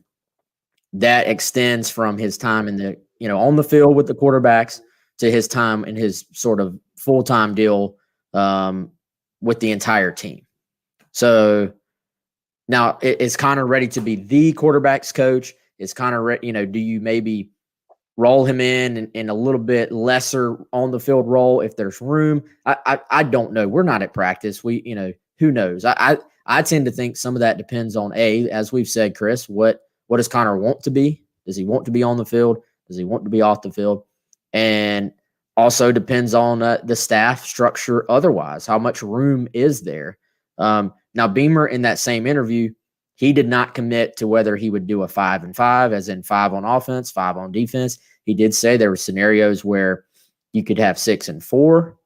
A: that extends from his time in the, on the field with the quarterbacks to his time in his sort of full-time deal with the entire team. So now, is Connor ready to be the quarterback's coach? Is Connor, do you maybe roll him in a little bit lesser on the field role if there's room? I don't know. We're not at practice. Who knows? I tend to think some of that depends on as we've said, Chris, what does Connor want to be? Does he want to be on the field? Does he want to be off the field? And also depends on the staff structure otherwise. How much room is there? Now, Beamer, in that same interview, he did not commit to whether he would do a 5-5, as in 5 on offense, 5 on defense. He did say there were scenarios where you could have 6 and 4.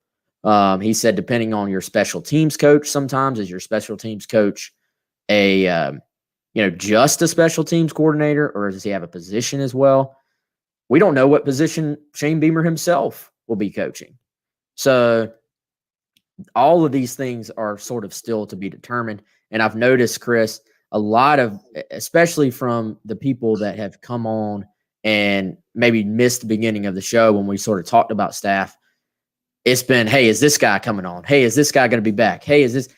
A: He said, depending on your special teams coach, sometimes is your special teams coach just a special teams coordinator, or does he have a position as well? We don't know what position Shane Beamer himself will be coaching. So all of these things are sort of still to be determined. And I've noticed, Chris, a lot of, especially from the people that have come on and maybe missed the beginning of the show when we sort of talked about staff, it's been, hey, is this guy coming on? Hey, is this guy going to be back? Hey, is this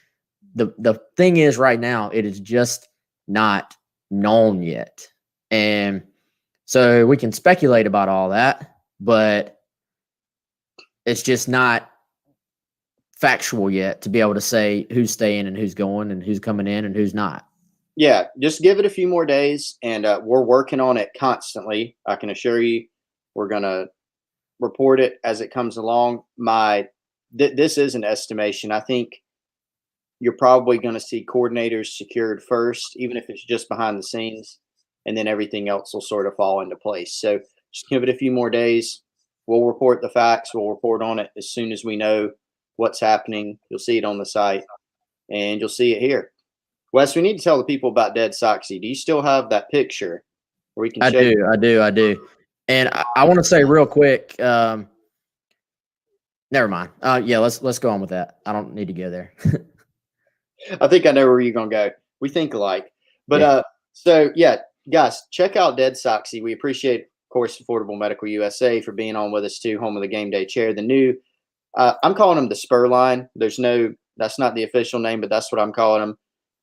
A: the thing is right now, it is just not known yet. And so we can speculate about all that, but it's just not factual yet to be able to say who's staying and who's going and who's coming in and who's not.
B: Yeah, just give it a few more days, and we're working on it constantly. I can assure you we're going to report it as it comes along. This is an estimation. I think you're probably going to see coordinators secured first, even if it's just behind the scenes, and then everything else will sort of fall into place. So just give it a few more days. We'll report the facts. We'll report on it as soon as we know what's happening. You'll see it on the site, and you'll see it here. Wes, we need to tell the people about Dead Soxy. Do you still have that picture where we can
A: I do. And I want to say real quick, never mind. Yeah, let's go on with that. I don't need to go there.
B: I think I know where you're going to go. We think alike. But
A: Yeah.
B: So, yeah, guys, check out Dead Soxy. We appreciate, of course, Affordable Medical USA for being on with us too, home of the Game Day Chair. The new, I'm calling them the Spur line. That's not the official name, but that's what I'm calling them.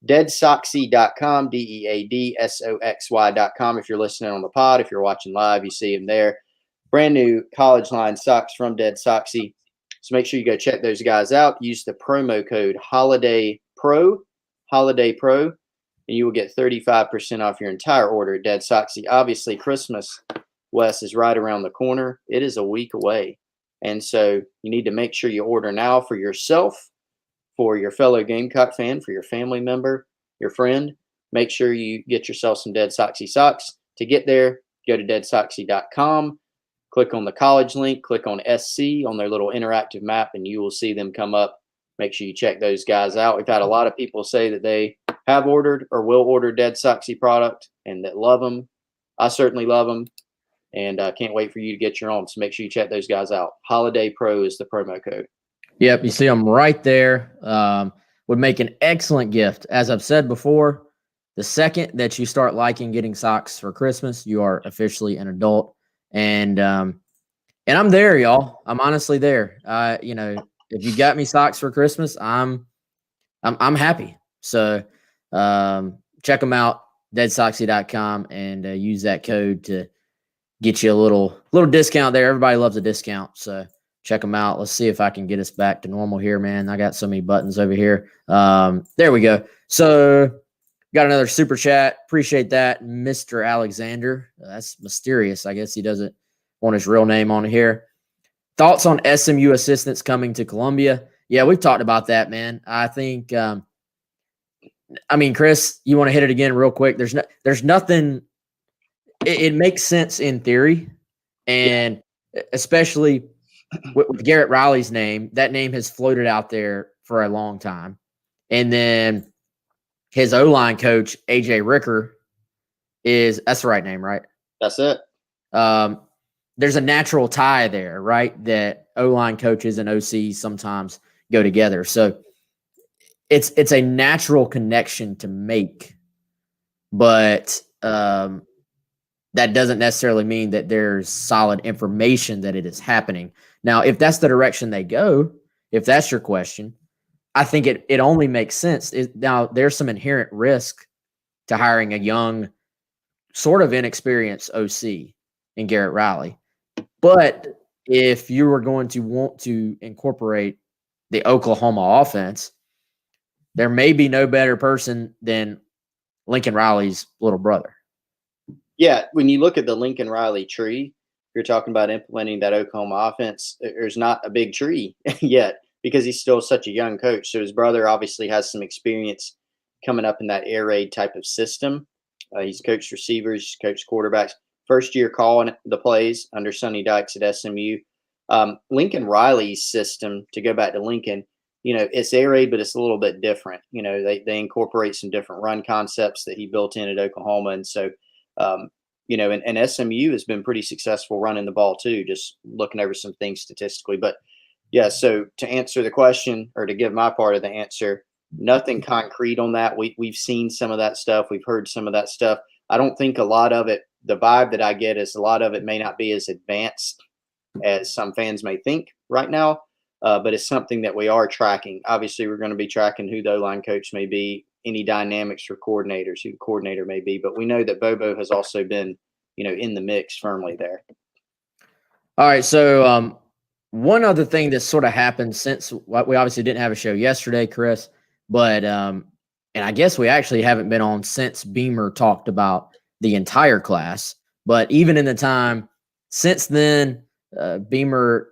B: DeadSoxy.com, DeadSoxy.com. If you're listening on the pod, if you're watching live, you see them there. Brand new college line socks from Dead Soxy. So make sure you go check those guys out. Use the promo code Holiday Pro, and you will get 35% off your entire order at Dead Soxy. Obviously, Christmas, Wes, is right around the corner. It is a week away. And so you need to make sure you order now for yourself, for your fellow Gamecock fan, for your family member, your friend, make sure you get yourself some Dead Soxy socks. To get there, go to deadsoxy.com, click on the college link, click on SC on their little interactive map, and you will see them come up. Make sure you check those guys out. We've had a lot of people say that they have ordered or will order Dead Soxy product and that love them. I certainly love them, and can't wait for you to get your own. So make sure you check those guys out. Holiday Pro is the promo code.
A: Yep, you see them right there. Would make an excellent gift. As I've said before, the second that you start liking getting socks for Christmas, you are officially an adult. And I'm there, y'all. I'm honestly there. If you got me socks for Christmas, I'm happy. So check them out, deadsoxy.com, and use that code to get you a little discount there. Everybody loves a discount, so check them out. Let's see if I can get us back to normal here, man. I got so many buttons over here. There we go. So got another super chat. Appreciate that, Mr. Alexander. That's mysterious. I guess he doesn't want his real name on here. Thoughts on SMU assistants coming to Columbia? Yeah, we've talked about that, man. I think, Chris, you want to hit it again real quick? There's nothing. It makes sense in theory, and especially with Garrett Riley's name, that name has floated out there for a long time. And then his O-line coach, AJ Ricker, that's the right name, right?
B: That's it.
A: There's a natural tie there, right? That O-line coaches and OCs sometimes go together. So it's a natural connection to make, but that doesn't necessarily mean that there's solid information that it is happening. Now, if that's the direction they go, if that's your question, I think it only makes sense. Now, there's some inherent risk to hiring a young, sort of inexperienced OC in Garrett Riley. But if you were going to want to incorporate the Oklahoma offense, there may be no better person than Lincoln Riley's little brother.
B: Yeah, when you look at the Lincoln Riley tree, you're talking about implementing that Oklahoma offense. There's not a big tree yet because he's still such a young coach. So his brother obviously has some experience coming up in that air raid type of system. He's coached receivers, he's coached quarterbacks. First year calling the plays under Sonny Dykes at SMU. Lincoln Riley's system, to go back to Lincoln, it's air raid, but it's a little bit different. They incorporate some different run concepts that he built in at Oklahoma. And so, and SMU has been pretty successful running the ball too, just looking over some things statistically. But yeah, so to answer the question, or to give my part of the answer, nothing concrete on that. We've seen some of that stuff. We've heard some of that stuff. I don't think a lot of it, the vibe that I get is a lot of it may not be as advanced as some fans may think right now, but it's something that we are tracking. Obviously, we're going to be tracking who the O-line coach may be, any dynamics for coordinators, who the coordinator may be. But we know that Bobo has also been, in the mix firmly there.
A: All right, so one other thing that's sort of happened since we obviously didn't have a show yesterday, Chris, but and I guess we actually haven't been on since Beamer talked about the entire class. But even in the time since then, Beamer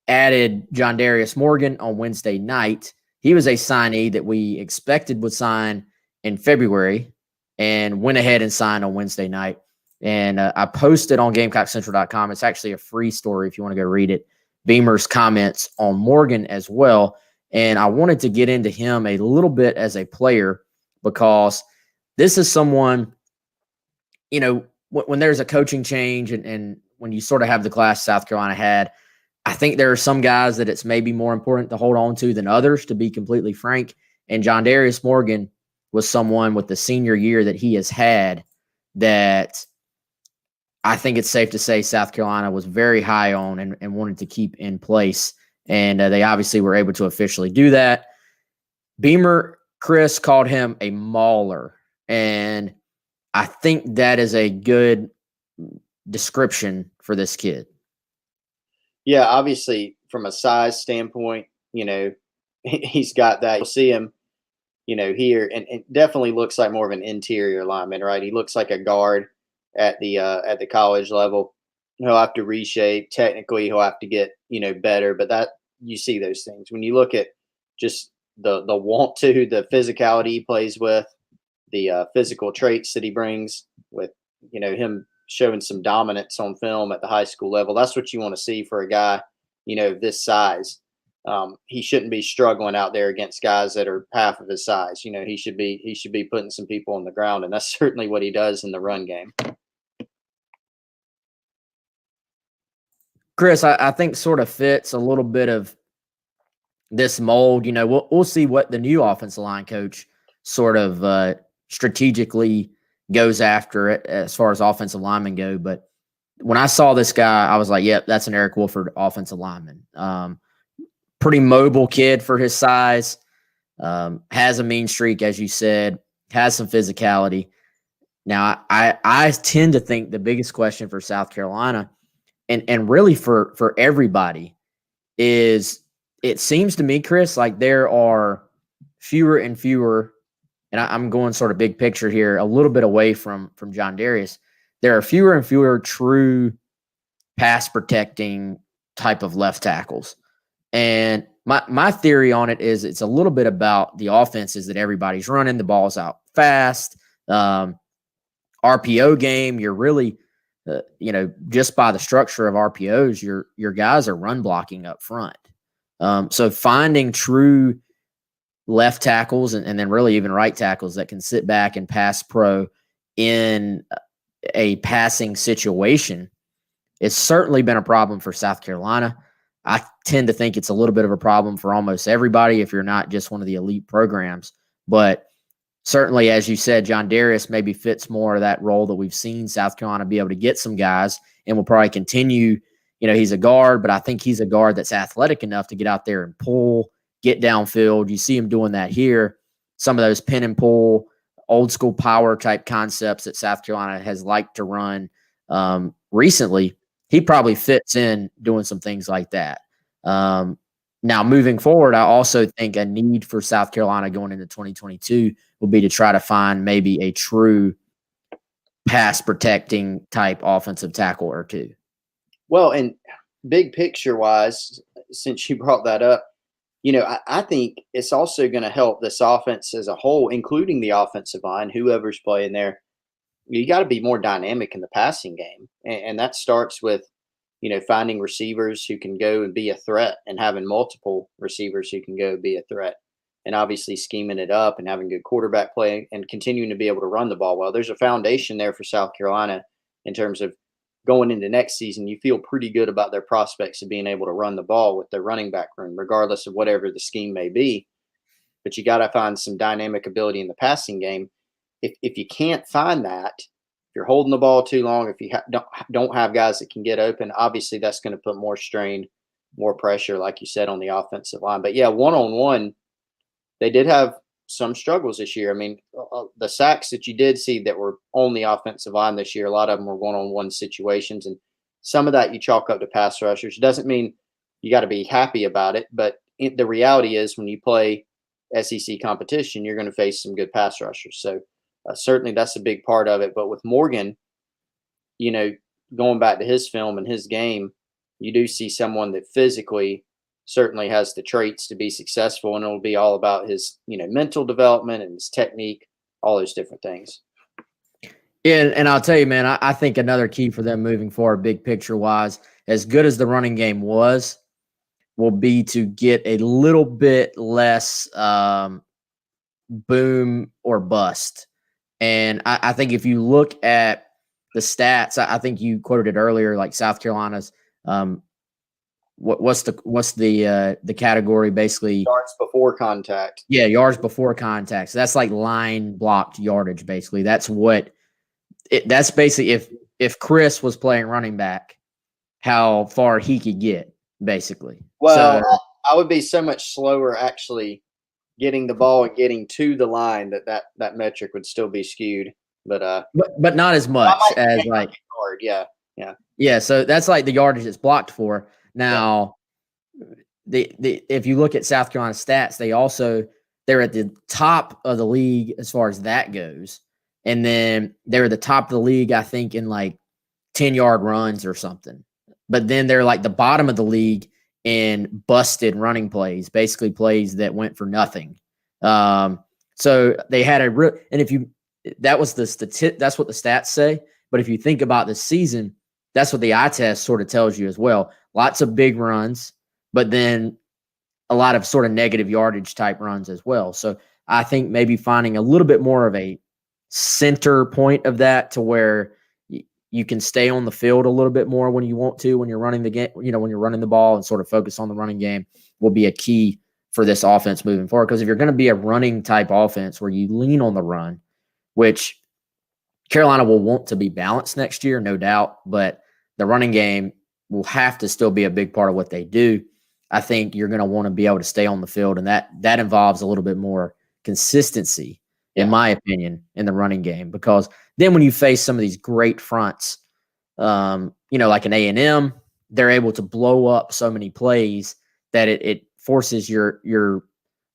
A: added John Darius Morgan on Wednesday night. He was a signee that we expected would sign in February and went ahead and signed on Wednesday night. And I posted on GamecockCentral.com. It's actually a free story if you want to go read it. Beamer's comments on Morgan as well. And I wanted to get into him a little bit as a player because this is someone, when there's a coaching change and when you sort of have the class South Carolina had, I think there are some guys that it's maybe more important to hold on to than others, to be completely frank. And John Darius Morgan was someone with the senior year that he has had that I think it's safe to say South Carolina was very high on and wanted to keep in place. And they obviously were able to officially do that. Beamer, Chris, called him a mauler. And I think that is a good description for this kid.
B: Yeah, obviously, from a size standpoint, he's got that. You'll see him, here, and it definitely looks like more of an interior lineman, right? He looks like a guard at the college level. He'll have to reshape. Technically, he'll have to get, better. But that, you see those things when you look at just the want to, the physicality he plays with, the physical traits that he brings with, him showing some dominance on film at the high school level. That's what you want to see for a guy, this size. He shouldn't be struggling out there against guys that are half of his size. He should be putting some people on the ground, and that's certainly what he does in the run game.
A: Chris, I think sort of fits a little bit of this mold. We'll see what the new offensive line coach sort of strategically goes after it as far as offensive linemen go. But when I saw this guy, I was like, yep, that's an Eric Wolford offensive lineman. Pretty mobile kid for his size, has a mean streak, as you said, has some physicality. Now, I tend to think the biggest question for South Carolina and really for everybody is, it seems to me, Chris, like there are fewer and fewer, and I'm going sort of big picture here, a little bit away from John Darius. There are fewer and fewer true pass protecting type of left tackles. And my theory on it is it's a little bit about the offenses that everybody's running, the ball's out fast. RPO game, you're really, just by the structure of RPOs, your guys are run blocking up front. So finding true left tackles and then really even right tackles that can sit back and pass pro in a passing situation, it's certainly been a problem for South Carolina. I tend to think it's a little bit of a problem for almost everybody if you're not just one of the elite programs. But certainly, as you said, John Darius maybe fits more of that role that we've seen South Carolina be able to get some guys, and will probably continue. He's a guard, but I think he's a guard that's athletic enough to get out there and pull, get downfield. You see him doing that here. Some of those pin and pull, old school power type concepts that South Carolina has liked to run recently, he probably fits in doing some things like that. Now, moving forward, I also think a need for South Carolina going into 2022 will be to try to find maybe a true pass protecting type offensive tackle or two.
B: Well, and big picture wise, since you brought that up, I think it's also going to help this offense as a whole, including the offensive line, whoever's playing there. You got to be more dynamic in the passing game. And that starts with, finding receivers who can go and be a threat, and having multiple receivers who can go be a threat, and obviously scheming it up and having good quarterback play and continuing to be able to run the ball well. There's a foundation there for South Carolina in terms of going into next season. You feel pretty good about their prospects of being able to run the ball with their running back room, regardless of whatever the scheme may be. But you got to find some dynamic ability in the passing game. If you can't find that, if you're holding the ball too long, if you don't have guys that can get open, obviously that's going to put more strain, more pressure, like you said, on the offensive line. But yeah, one-on-one, they did have some struggles this year. I mean, the sacks that you did see that were on the offensive line this year, a lot of them were one-on-one situations, and some of that you chalk up to pass rushers. Doesn't mean you got to be happy about it, but the reality is when you play SEC competition, you're going to face some good pass rushers. So certainly that's a big part of it. But with Morgan, going back to his film and his game, you do see someone that physically certainly has the traits to be successful, and it'll be all about his, mental development and his technique, all those different things.
A: Yeah, and I'll tell you, man, I think another key for them moving forward, big picture wise, as good as the running game will be to get a little bit less boom or bust. And I think if you look at the stats, I think you quoted it earlier, like South Carolina's what's the category basically?
B: Yards before contact.
A: Yeah, yards before contact. So that's like line blocked yardage basically. That's basically if Chris was playing running back, how far he could get basically.
B: Well, so, I would be so much slower actually getting the ball and getting to the line that metric would still be skewed, but
A: not as much as like
B: hard.
A: Yeah. So that's like the yardage it's blocked for. Now, if you look at South Carolina stats, they're at the top of the league as far as that goes, and then they're at the top of the league, I think, in like 10-yard runs or something. But then they're like the bottom of the league in busted running plays, basically plays that went for nothing. So they had and if you, that was that's what the stats say. But if you think about the season, that's what the eye test sort of tells you as well. Lots of big runs, but then a lot of sort of negative yardage type runs as well. So I think maybe finding a little bit more of a center point of that to where you can stay on the field a little bit more when you want to, when you're running the game, when you're running the ball, and sort of focus on the running game will be a key for this offense moving forward. Because if you're going to be a running type offense where you lean on the run, which Carolina will want to be balanced next year, no doubt, but the running game will have to still be a big part of what they do. I think you're going to want to be able to stay on the field, and that involves a little bit more consistency, in my opinion, in the running game. Because then when you face some of these great fronts, like an A&M, they're able to blow up so many plays that it forces your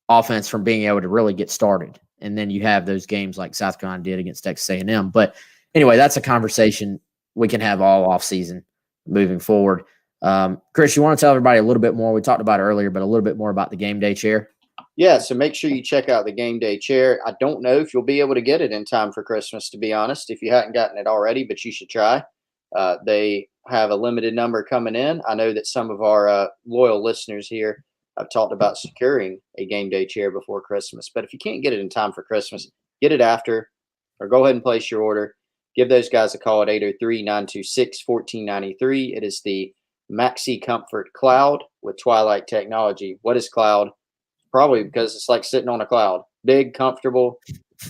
A: offense from being able to really get started. And then you have those games like South Carolina did against Texas A&M. But anyway, that's a conversation we can have all offseason moving forward. Chris, you want to tell everybody a little bit more? We talked about it earlier, but a little bit more about the game day chair.
B: Yeah, so make sure you check out the game day chair. I don't know if you'll be able to get it in time for Christmas, to be honest, if you hadn't gotten it already, but you should try. They have a limited number coming in. I know that some of our loyal listeners here have talked about securing a game day chair before Christmas. But if you can't get it in time for Christmas, get it after, or go ahead and place your order. Give those guys a call at 803-926-1493. It is the Maxi Comfort Cloud with Twilight technology. What is Cloud? Probably because it's like sitting on a cloud. Big, comfortable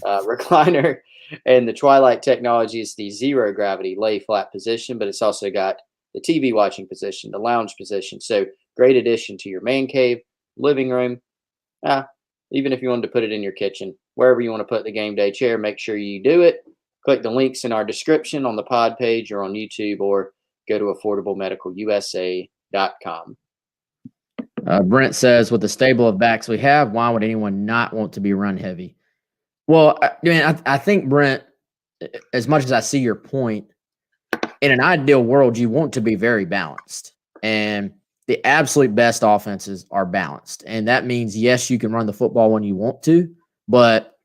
B: recliner. And the Twilight technology is the zero gravity lay flat position, but it's also got the TV watching position, the lounge position. So great addition to your man cave, living room. Even if you wanted to put it in your kitchen, wherever you want to put the game day chair, make sure you do it. Click the links in our description on the pod page or on YouTube, or go to affordablemedicalusa.com.
A: Brent says, with the stable of backs we have, why would anyone not want to be run heavy? Well, I think, Brent, as much as I see your point, in an ideal world, you want to be very balanced. And the absolute best offenses are balanced. And that means, yes, you can run the football when you want to, but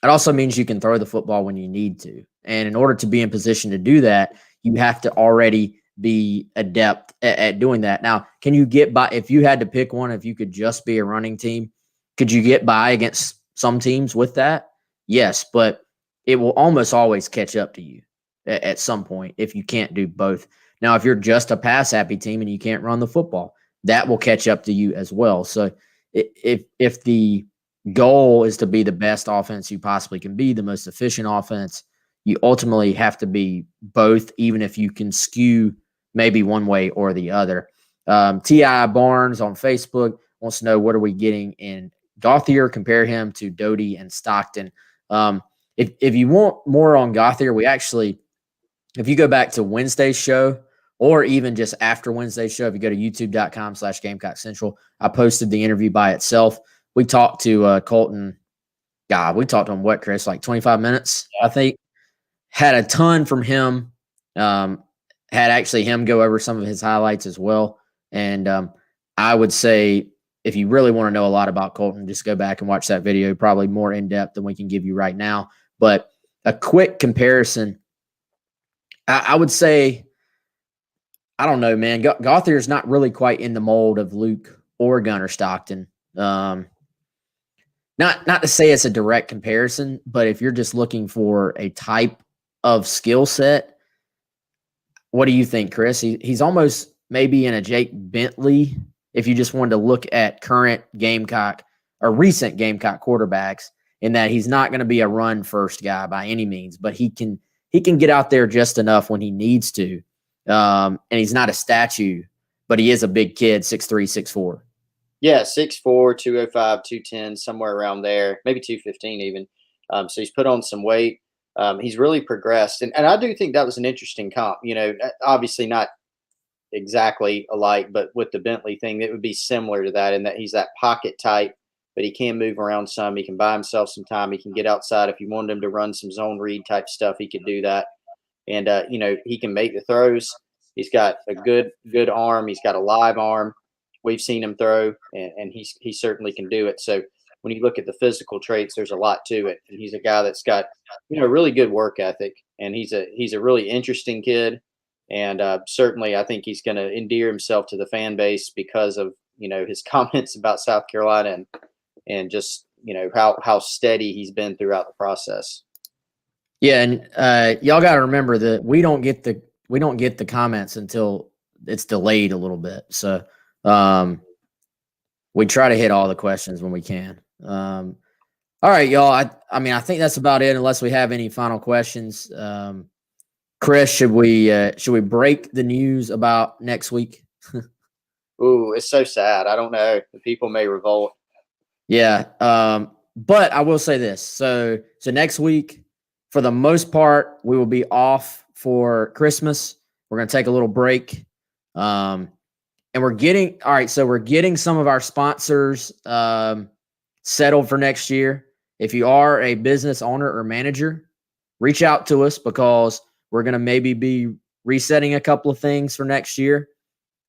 A: it also means you can throw the football when you need to. And in order to be in position to do that, you have to already be adept at doing that. Now, can you get by, if you had to pick one, if you could just be a running team, could you get by against some teams with that? Yes, but it will almost always catch up to you at some point if you can't do both. Now, if you're just a pass happy team and you can't run the football, that will catch up to you as well. So if the goal is to be the best offense you possibly can be, the most efficient offense, you ultimately have to be both, even if you can skew maybe one way or the other. T.I. Barnes on Facebook wants to know, what are we getting in Gauthier? Compare him to Doty and Stockton. If you want more on Gauthier, we actually, if you go back to Wednesday's show, or even just after Wednesday's show, if you go to youtube.com/GamecockCentral, I posted the interview by itself. We talked to Colton. God, we talked to him, what, Chris, like 25 minutes, I think. Had a ton from him. Had actually him go over some of his highlights as well. And I would say, if you really want to know a lot about Colton, just go back and watch that video, probably more in-depth than we can give you right now. But a quick comparison, I would say, I don't know, man. Gauthier is not really quite in the mold of Luke or Gunnar Stockton. Not to say it's a direct comparison, but if you're just looking for a type of skill set, what do you think, Chris? He's almost maybe in a Jake Bentley, if you just wanted to look at current Gamecock or recent Gamecock quarterbacks, in that he's not going to be a run first guy by any means, but he can get out there just enough when he needs to. And he's not a statue, but he is a big kid, 6'3", 6'4".
B: Yeah, 6'4", 205, 210, somewhere around there, maybe 215 even. So he's put on some weight. He's really progressed. And I do think that was an interesting comp. Obviously not exactly alike, but with the Bentley thing, it would be similar to that, in that he's that pocket type, but he can move around some. He can buy himself some time. He can get outside. If you wanted him to run some zone read type stuff, he could do that. And, he can make the throws. He's got a good arm. He's got a live arm. we've seen him throw, and he certainly can do it. So when you look at the physical traits, there's a lot to it. And he's a guy that's got, really good work ethic, and he's a really interesting kid. And certainly, I think he's going to endear himself to the fan base because of his comments about South Carolina and just how steady he's been throughout the process.
A: Yeah, and y'all got to remember that we don't get the comments until it's delayed a little bit. So we try to hit all the questions when we can. All right, y'all. I mean, I think that's about it, unless we have any final questions. Chris, should we break the news about next week?
B: Ooh, it's so sad. I don't know. The people may revolt.
A: Yeah. But I will say this. So next week, for the most part, we will be off for Christmas. We're going to take a little break. And we're getting some of our sponsors settled for next year. If you are a business owner or manager, reach out to us, because we're going to maybe be resetting a couple of things for next year,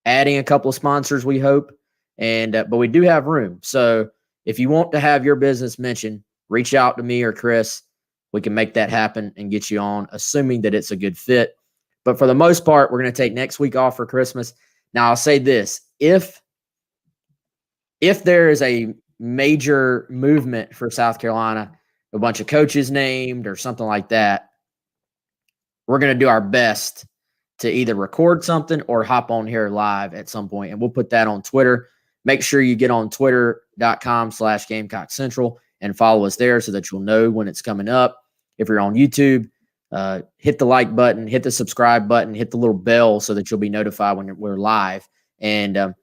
A: adding a couple of sponsors, we hope. And but we do have room. So if you want to have your business mentioned, reach out to me or Chris. We can make that happen and get you on, assuming that it's a good fit. But for the most part, we're going to take next week off for Christmas. Now, I'll say this. If there is a major movement for South Carolina, a bunch of coaches named or something like that, we're going to do our best to either record something or hop on here live at some point, and we'll put that on Twitter. Make sure you get on twitter.com/GamecockCentral and follow us there so that you'll know when it's coming up. If you're on YouTube, hit the like button, hit the subscribe button, hit the little bell so that you'll be notified when we're live. And I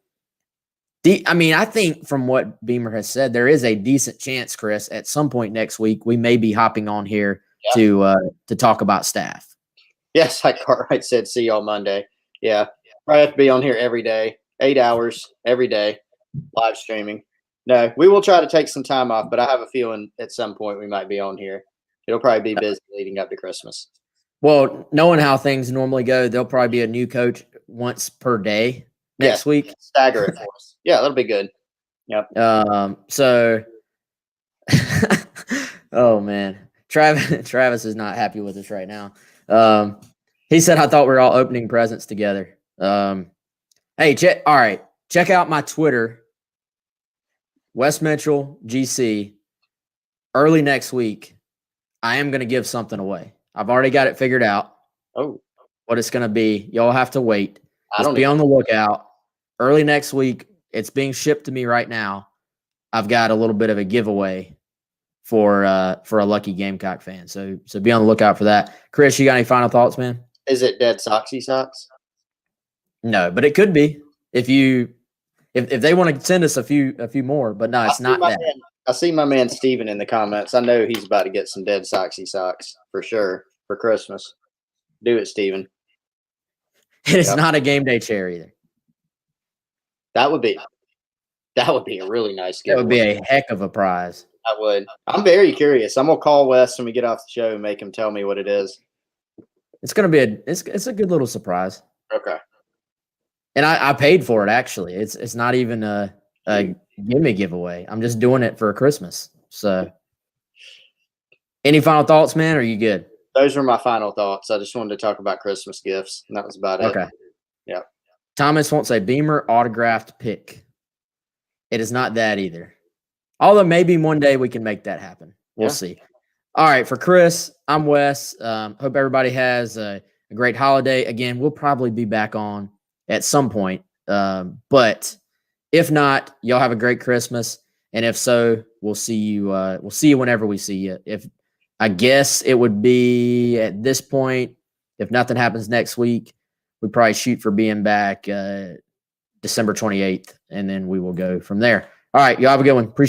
A: think from what Beamer has said, there is a decent chance, Chris, at some point next week, we may be hopping on here to talk about staff.
B: Yes, like Cartwright said, see y'all Monday. Yeah, I have to be on here every day, 8 hours every day, live streaming. No, we will try to take some time off, but I have a feeling at some point we might be on here. It'll probably be busy leading up to Christmas.
A: Well, knowing how things normally go, there'll probably be a new coach once per day next week.
B: Stagger it for us. Yeah, that'll be good. Yep.
A: So, oh man, Travis is not happy with us right now. He said, I thought we were all opening presents together. Hey, check out my Twitter, Wes Mitchell GC. Early next week, I am going to give something away. I've already got it figured out.
B: Oh,
A: what it's going to be. Y'all have to wait. Just be on the lookout. Early next week, it's being shipped to me right now. I've got a little bit of a giveaway for a lucky Gamecock fan. So be on the lookout for that. Chris, you got any final thoughts, man?
B: Is it Dead Soxy Socks?
A: No, but it could be if they want to send us a few more. But no, it's not that.
B: I see my man Steven in the comments. I know he's about to get some Dead Soxy Socks for sure for Christmas. Do it, Steven.
A: It is not a game day chair either.
B: That would be a really nice giveaway.
A: That would be a heck of a prize.
B: I would. I'm very curious. I'm gonna call Wes when we get off the show and make him tell me what it is.
A: It's gonna be it's a good little surprise.
B: Okay.
A: And I paid for it actually. It's not even a gimme giveaway. I'm just doing it for Christmas. So, any final thoughts, man? Or are you good?
B: Those were my final thoughts. I just wanted to talk about Christmas gifts, and that was about it.
A: Okay.
B: Yeah.
A: Thomas wants a Beamer autographed pick. It is not that either. Although maybe one day we can make that happen. We'll see. All right, for Chris, I'm Wes. Hope everybody has a great holiday. Again, we'll probably be back on at some point. But if not, y'all have a great Christmas. And if so, we'll see you whenever we see you. If I guess it would be at this point, if nothing happens next week, we probably shoot for being back December 28th, and then we will go from there. All right, y'all have a good one. Appreciate